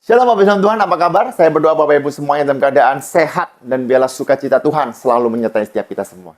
Shalom Bapak Ibu Tuhan, apa kabar? Saya berdoa Bapak Ibu semuanya dalam keadaan sehat dan biarlah sukacita Tuhan selalu menyertai setiap kita semua.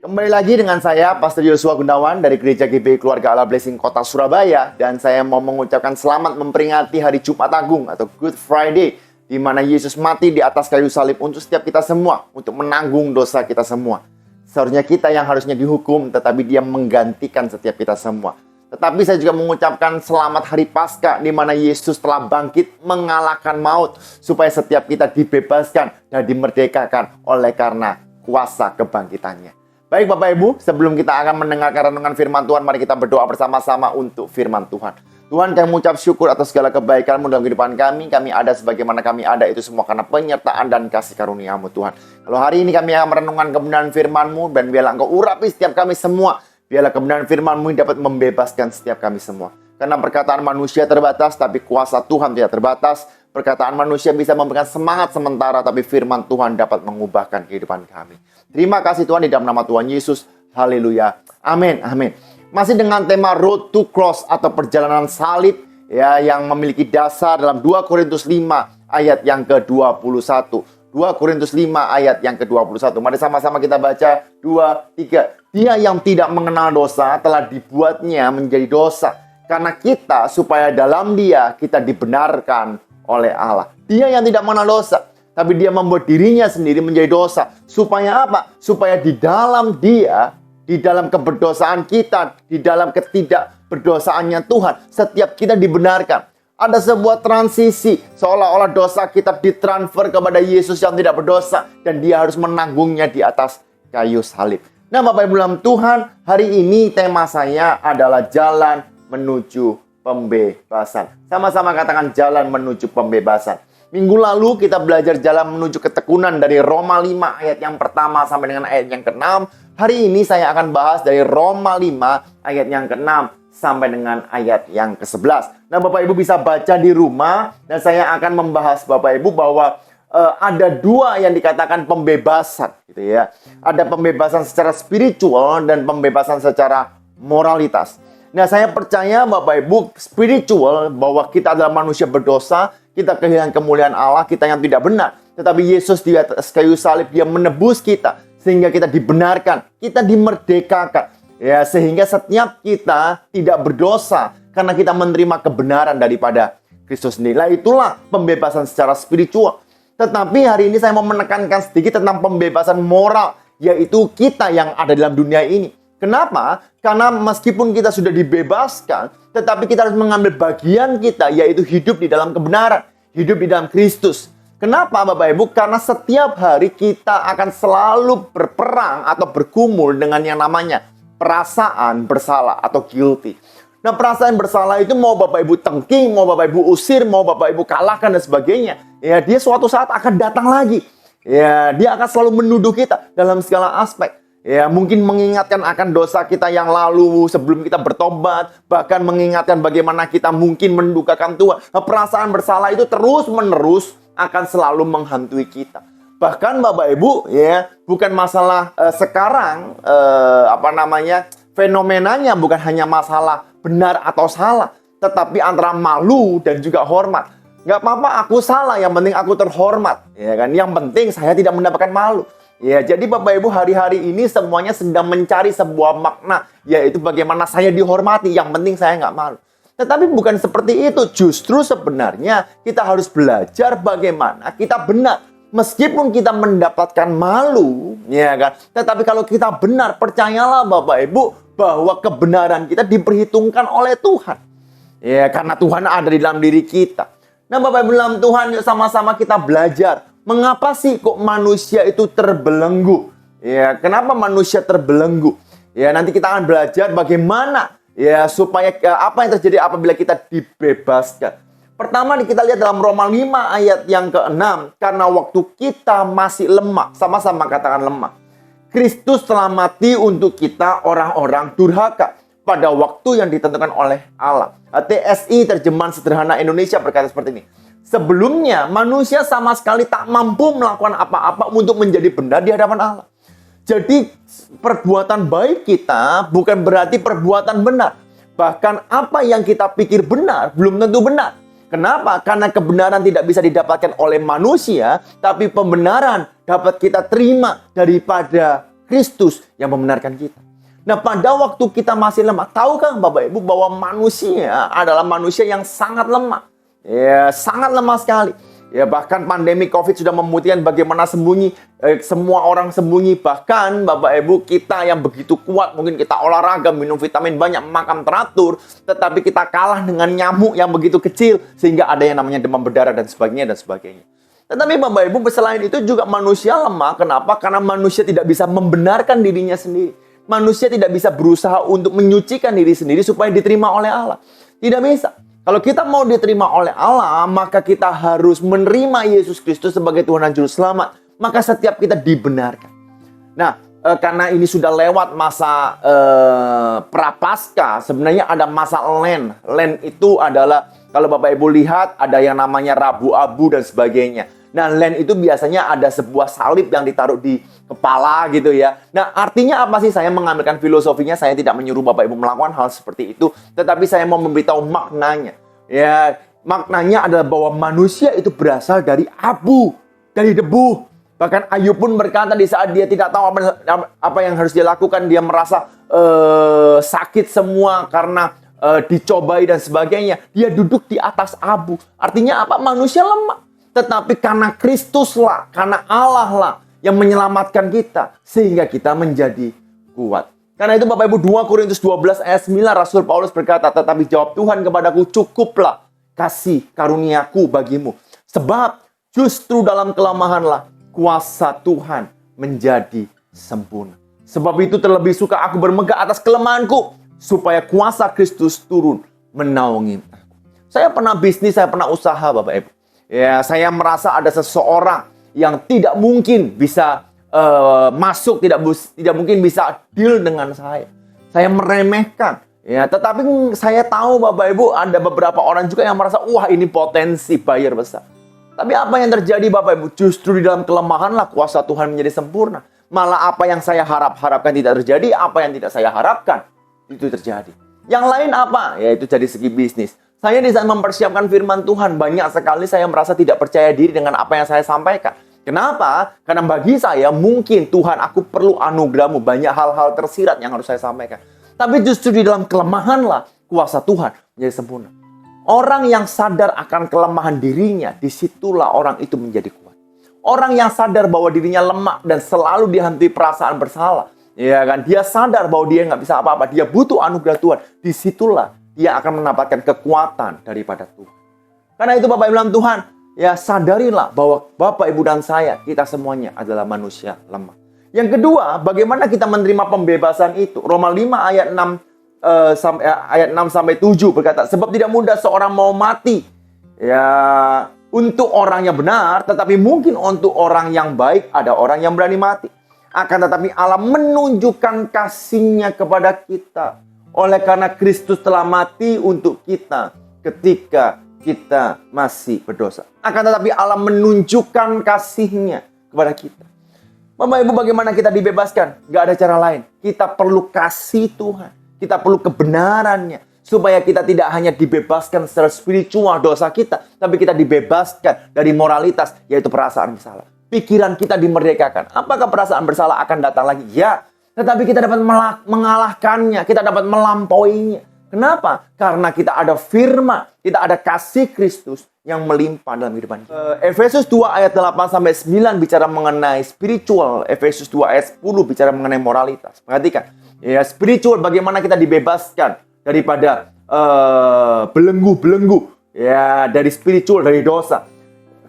Kembali lagi dengan saya, Pastor Yosua Gunawan dari Gereja GBI Keluarga Allah Blessing Kota Surabaya. Dan saya mau mengucapkan selamat memperingati Hari Jumat Agung atau Good Friday, di mana Yesus mati di atas kayu salib untuk setiap kita semua, untuk menanggung dosa kita semua. Seharusnya kita yang harusnya dihukum, tetapi Dia menggantikan setiap kita semua. Tetapi saya juga mengucapkan selamat Hari Paskah, di mana Yesus telah bangkit mengalahkan maut, supaya setiap kita dibebaskan dan dimerdekakan oleh karena kuasa kebangkitannya. Baik Bapak Ibu, sebelum kita akan mendengarkan renungan firman Tuhan, mari kita berdoa bersama-sama untuk firman Tuhan. Tuhan, kami mengucap syukur atas segala kebaikan-Mu dalam kehidupan kami. Kami ada sebagaimana kami ada, itu semua karena penyertaan dan kasih karunia-Mu Tuhan. Kalau hari ini kami akan merenungkan kebenaran firman-Mu, dan biarlah Engkau urapi setiap kami semua. Biarlah kebenaran firman-Mu dapat membebaskan setiap kami semua. Karena perkataan manusia terbatas, tapi kuasa Tuhan tidak terbatas. Perkataan manusia bisa memberikan semangat sementara, tapi firman Tuhan dapat mengubahkan kehidupan kami. Terima kasih Tuhan, di dalam nama Tuhan Yesus. Haleluya. Amin. Amin. Masih dengan tema Road to Cross atau perjalanan salib, ya, yang memiliki dasar dalam 2 Korintus 5 ayat yang ke-21. 2 Korintus 5 ayat yang ke-21. Mari sama-sama kita baca 2, 3. Dia yang tidak mengenal dosa telah dibuatnya menjadi dosa, karena kita supaya dalam Dia kita dibenarkan oleh Allah. Dia yang tidak mengenal dosa, tapi Dia membuat dirinya sendiri menjadi dosa. Supaya apa? Supaya di dalam Dia, di dalam keberdosaan kita, di dalam ketidakberdosaannya Tuhan, setiap kita dibenarkan. Ada sebuah transisi, seolah-olah dosa kita ditransfer kepada Yesus yang tidak berdosa, dan Dia harus menanggungnya di atas kayu salib. Nah Bapak Ibu dalam Tuhan, hari ini tema saya adalah jalan menuju pembebasan. Sama-sama katakan jalan menuju pembebasan. Minggu lalu kita belajar jalan menuju ketekunan dari Roma 5 ayat yang pertama sampai dengan ayat yang ke-6. Hari ini saya akan bahas dari Roma 5 ayat yang ke-6 sampai dengan ayat yang ke-11. Nah Bapak Ibu bisa baca di rumah, dan saya akan membahas Bapak Ibu bahwa ada dua yang dikatakan pembebasan, gitu ya. Ada pembebasan secara spiritual dan pembebasan secara moralitas. Nah, saya percaya Bapak Ibu, spiritual bahwa kita adalah manusia berdosa, kita kehilangan kemuliaan Allah, kita yang tidak benar. Tetapi Yesus di atas kayu salib, Dia menebus kita sehingga kita dibenarkan, kita dimerdekakan. Ya, sehingga setiap kita tidak berdosa karena kita menerima kebenaran daripada Kristus sendiri. Nah, itulah pembebasan secara spiritual. Tetapi hari ini saya mau menekankan sedikit tentang pembebasan moral, yaitu kita yang ada dalam dunia ini. Kenapa? Karena meskipun kita sudah dibebaskan, tetapi kita harus mengambil bagian kita, yaitu hidup di dalam kebenaran, hidup di dalam Kristus. Kenapa Bapak Ibu? Karena setiap hari kita akan selalu berperang atau bergumul dengan yang namanya perasaan bersalah atau guilty. Nah, perasaan bersalah itu mau Bapak Ibu tengking, mau Bapak Ibu usir, mau Bapak Ibu kalahkan dan sebagainya, ya dia suatu saat akan datang lagi. Ya, dia akan selalu menuduh kita dalam segala aspek. Ya, mungkin mengingatkan akan dosa kita yang lalu sebelum kita bertobat, bahkan mengingatkan bagaimana kita mungkin mendukakan Tuhan. Nah, perasaan bersalah itu terus-menerus akan selalu menghantui kita. Bahkan Bapak Ibu, ya, bukan masalah sekarang fenomenanya bukan hanya masalah benar atau salah, tetapi antara malu dan juga hormat. Nggak apa-apa aku salah, yang penting aku terhormat, ya kan? Yang penting saya tidak mendapatkan malu. Ya, jadi Bapak Ibu hari-hari ini semuanya sedang mencari sebuah makna, yaitu bagaimana saya dihormati, yang penting saya nggak malu. Tetapi bukan seperti itu. Justru sebenarnya kita harus belajar bagaimana kita benar. Meskipun kita mendapatkan malu, ya kan? Tetapi kalau kita benar, percayalah Bapak Ibu, bahwa kebenaran kita diperhitungkan oleh Tuhan. Ya, karena Tuhan ada di dalam diri kita. Nah, Bapak Ibu dalam Tuhan, yuk sama-sama kita belajar. Mengapa sih kok manusia itu terbelenggu? Ya, kenapa manusia terbelenggu? Ya, nanti kita akan belajar bagaimana ya supaya apa yang terjadi apabila kita dibebaskan. Pertama kita lihat dalam Roma 5 ayat yang ke-6. Karena waktu kita masih lemah, sama-sama katakan lemah, Kristus telah mati untuk kita orang-orang durhaka pada waktu yang ditentukan oleh Allah. TSI terjemahan sederhana Indonesia berkata seperti ini. Sebelumnya manusia sama sekali tak mampu melakukan apa-apa untuk menjadi benar di hadapan Allah. Jadi perbuatan baik kita bukan berarti perbuatan benar. Bahkan apa yang kita pikir benar, belum tentu benar. Kenapa? Karena kebenaran tidak bisa didapatkan oleh manusia, tapi pembenaran dapat kita terima daripada Kristus yang membenarkan kita. Nah, pada waktu kita masih lemah, tahukah Bapak Ibu bahwa manusia adalah manusia yang sangat lemah? Ya, sangat lemah sekali. Ya, bahkan pandemi COVID sudah membuktikan bagaimana semua orang sembunyi. Bahkan Bapak Ibu, kita yang begitu kuat, mungkin kita olahraga, minum vitamin banyak, makan teratur, tetapi kita kalah dengan nyamuk yang begitu kecil, sehingga ada yang namanya demam berdarah dan sebagainya dan sebagainya. Tetapi Bapak Ibu, selain itu juga manusia lemah. Kenapa? Karena manusia tidak bisa membenarkan dirinya sendiri. Manusia tidak bisa berusaha untuk menyucikan diri sendiri supaya diterima oleh Allah. Tidak bisa. Kalau kita mau diterima oleh Allah, maka kita harus menerima Yesus Kristus sebagai Tuhan dan Juru Selamat. Maka setiap kita dibenarkan. Nah, karena ini sudah lewat masa prapaskah, sebenarnya ada masa Lent. Lent itu adalah, kalau Bapak Ibu lihat, ada yang namanya Rabu Abu dan sebagainya. Nah, Lent itu biasanya ada sebuah salib yang ditaruh di kepala gitu ya. Nah, artinya apa sih? Saya mengambilkan filosofinya, saya tidak menyuruh Bapak Ibu melakukan hal seperti itu, tetapi saya mau memberitahu maknanya. Ya, maknanya adalah bahwa manusia itu berasal dari abu, dari debu. Bahkan Ayub pun berkata di saat dia tidak tahu apa yang harus dia lakukan, dia merasa sakit semua karena dicobai dan sebagainya. Dia duduk di atas abu. Artinya apa? Manusia lemah. Tetapi karena Kristuslah, karena Allah lah yang menyelamatkan kita, sehingga kita menjadi kuat. Karena itu Bapak Ibu, 2 Korintus 12 ayat 9, Rasul Paulus berkata, tetapi jawab Tuhan kepadaku, cukuplah kasih karuniaku bagimu. Sebab justru dalam kelemahanlah kuasa Tuhan menjadi sempurna. Sebab itu terlebih suka aku bermegah atas kelemahanku, supaya kuasa Kristus turun menaungi aku. Saya pernah bisnis, saya pernah usaha Bapak Ibu. Ya, saya merasa ada seseorang yang tidak mungkin bisa masuk, tidak mungkin bisa deal dengan saya. Saya meremehkan. Ya, tetapi saya tahu Bapak Ibu, ada beberapa orang juga yang merasa, wah ini potensi buyer besar. Tapi apa yang terjadi Bapak Ibu? Justru di dalam kelemahanlah kuasa Tuhan menjadi sempurna. Malah apa yang saya harapkan tidak terjadi, apa yang tidak saya harapkan itu terjadi. Yang lain apa? Yaitu dari segi bisnis. Saya di saat mempersiapkan firman Tuhan, banyak sekali saya merasa tidak percaya diri dengan apa yang saya sampaikan. Kenapa? Karena bagi saya mungkin Tuhan, aku perlu anugerah-Mu, banyak hal-hal tersirat yang harus saya sampaikan. Tapi justru di dalam kelemahanlah kuasa Tuhan menjadi sempurna. Orang yang sadar akan kelemahan dirinya, disitulah orang itu menjadi kuat. Orang yang sadar bahwa dirinya lemah dan selalu dihantui perasaan bersalah, ya kan? Dia sadar bahwa dia nggak bisa apa-apa, dia butuh anugerah Tuhan. Disitulah dia akan mendapatkan kekuatan daripada Tuhan. Karena itu Bapak Ibu dalam Tuhan, ya sadarilah bahwa Bapak Ibu dan saya, kita semuanya adalah manusia lemah. Yang kedua, bagaimana kita menerima pembebasan itu? Roma 5 ayat 6 sampai 7 berkata, sebab tidak mudah seorang mau mati. Ya, untuk orang yang benar, tetapi mungkin untuk orang yang baik ada orang yang berani mati. Akan tetapi Allah menunjukkan kasih-Nya kepada kita. Oleh karena Kristus telah mati untuk kita ketika kita masih berdosa. Akan tetapi Allah menunjukkan kasih-Nya kepada kita. Bapak Ibu, bagaimana kita dibebaskan? Gak ada cara lain. Kita perlu kasih Tuhan. Kita perlu kebenarannya. Supaya kita tidak hanya dibebaskan secara spiritual dosa kita, tapi kita dibebaskan dari moralitas, yaitu perasaan bersalah. Pikiran kita dimerdekakan. Apakah perasaan bersalah akan datang lagi? Ya. Tetapi kita dapat mengalahkannya, kita dapat melampauinya. Kenapa? Karena kita ada firman, kita ada kasih Kristus yang melimpah dalam kehidupan kita. Efesus 2 ayat 8-9 bicara mengenai spiritual. Efesus 2 ayat 10 bicara mengenai moralitas. Perhatikan, ya spiritual bagaimana kita dibebaskan daripada belenggu-belenggu, ya dari spiritual, dari dosa.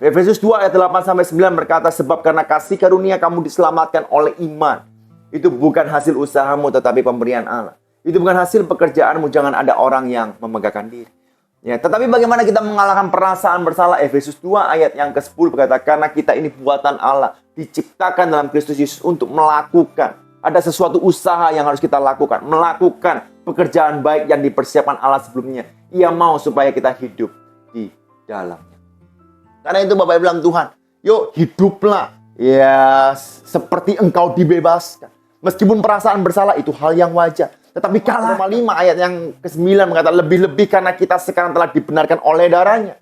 Efesus 2 ayat 8-9 berkata, sebab karena kasih karunia kamu diselamatkan oleh iman. Itu bukan hasil usahamu, tetapi pemberian Allah. Itu bukan hasil pekerjaanmu, jangan ada orang yang memegahkan diri. Ya, tetapi bagaimana kita mengalahkan perasaan bersalah? Efesus 2 ayat yang ke-10 berkata, karena kita ini buatan Allah, diciptakan dalam Kristus Yesus untuk melakukan. Ada sesuatu usaha yang harus kita lakukan. Melakukan pekerjaan baik yang dipersiapkan Allah sebelumnya. Ia mau supaya kita hidup di dalamnya. Karena itu Bapak Ibu dalam Tuhan, yuk hiduplah ya seperti engkau dibebaskan. Meskipun perasaan bersalah itu hal yang wajar. Tetapi kalau Roma 5 ayat yang ke-9 mengatakan lebih-lebih karena kita sekarang telah dibenarkan oleh darahnya.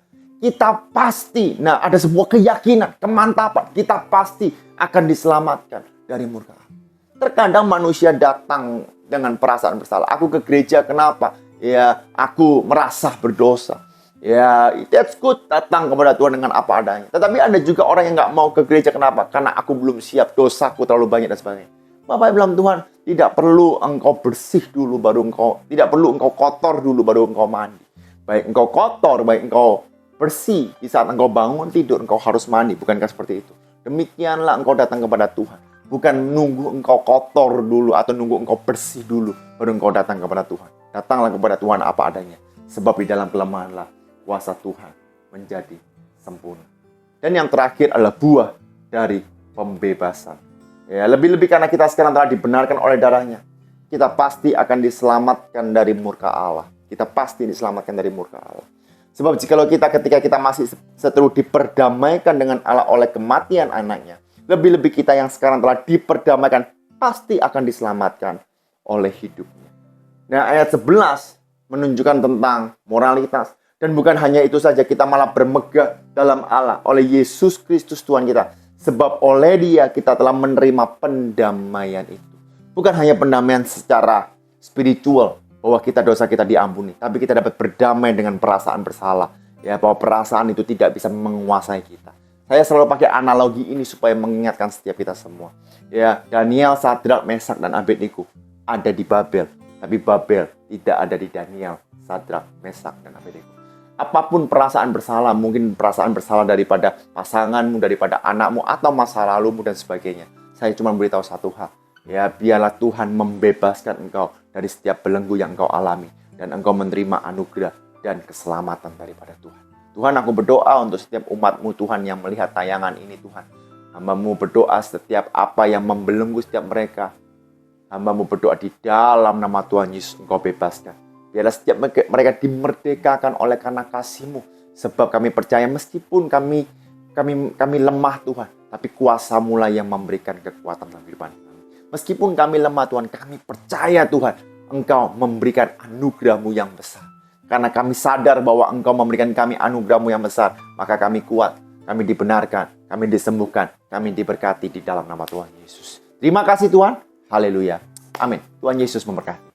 Kita pasti, ada sebuah keyakinan, kemantapan, kita pasti akan diselamatkan dari murka Allah. Terkadang manusia datang dengan perasaan bersalah. Aku ke gereja kenapa? Ya, aku merasa berdosa. Ya, that's good. Datang kepada Tuhan dengan apa adanya. Tetapi ada juga orang yang nggak mau ke gereja kenapa? Karena aku belum siap, dosaku terlalu banyak dan sebagainya. Bapak bilang Tuhan, tidak perlu engkau bersih dulu baru engkau, tidak perlu engkau kotor dulu baru engkau mandi. Baik engkau kotor, baik engkau bersih. Di saat engkau bangun tidur, engkau harus mandi. Bukankah seperti itu? Demikianlah engkau datang kepada Tuhan. Bukan nunggu engkau kotor dulu atau nunggu engkau bersih dulu baru engkau datang kepada Tuhan. Datanglah kepada Tuhan apa adanya. Sebab di dalam kelemahanlah kuasa Tuhan menjadi sempurna. Dan yang terakhir adalah buah dari pembebasan. Ya, lebih-lebih karena kita sekarang telah dibenarkan oleh darahnya. Kita pasti akan diselamatkan dari murka Allah. Kita pasti diselamatkan dari murka Allah. Sebab jikalau ketika kita masih seteru diperdamaikan dengan Allah oleh kematian anaknya, lebih-lebih kita yang sekarang telah diperdamaikan pasti akan diselamatkan oleh hidupnya. Nah, ayat 11 menunjukkan tentang moralitas. Dan bukan hanya itu saja, kita malah bermegah dalam Allah oleh Yesus Kristus Tuhan kita. Sebab oleh Dia kita telah menerima pendamaian itu. Bukan hanya pendamaian secara spiritual, bahwa dosa kita diampuni, tapi kita dapat berdamai dengan perasaan bersalah. Ya, bahwa perasaan itu tidak bisa menguasai kita. Saya selalu pakai analogi ini supaya mengingatkan setiap kita semua. Ya, Daniel, Sadrak, Mesak, dan Abednego ada di Babel, tapi Babel tidak ada di Daniel, Sadrak, Mesak, dan Abednego. Apapun perasaan bersalah, mungkin perasaan bersalah daripada pasanganmu, daripada anakmu, atau masa lalumu dan sebagainya. Saya cuma beritahu satu hal. Ya, biarlah Tuhan membebaskan engkau dari setiap belenggu yang engkau alami. Dan engkau menerima anugerah dan keselamatan daripada Tuhan. Tuhan, aku berdoa untuk setiap umatmu Tuhan yang melihat tayangan ini Tuhan. Hamba-Mu berdoa setiap apa yang membelenggu setiap mereka. Hamba-Mu berdoa di dalam nama Tuhan Yesus engkau bebaskan. Biarlah setiap mereka dimerdekakan oleh karena kasih-Mu. Sebab kami percaya meskipun kami lemah Tuhan. Tapi kuasa-Mu lah yang memberikan kekuatan dalam kehidupan kami. Meskipun kami lemah Tuhan, kami percaya Tuhan, Engkau memberikan anugerah-Mu yang besar. Karena kami sadar bahwa Engkau memberikan kami anugerah-Mu yang besar, maka kami kuat, kami dibenarkan, kami disembuhkan, kami diberkati di dalam nama Tuhan Yesus. Terima kasih Tuhan. Haleluya. Amin. Tuhan Yesus memberkati.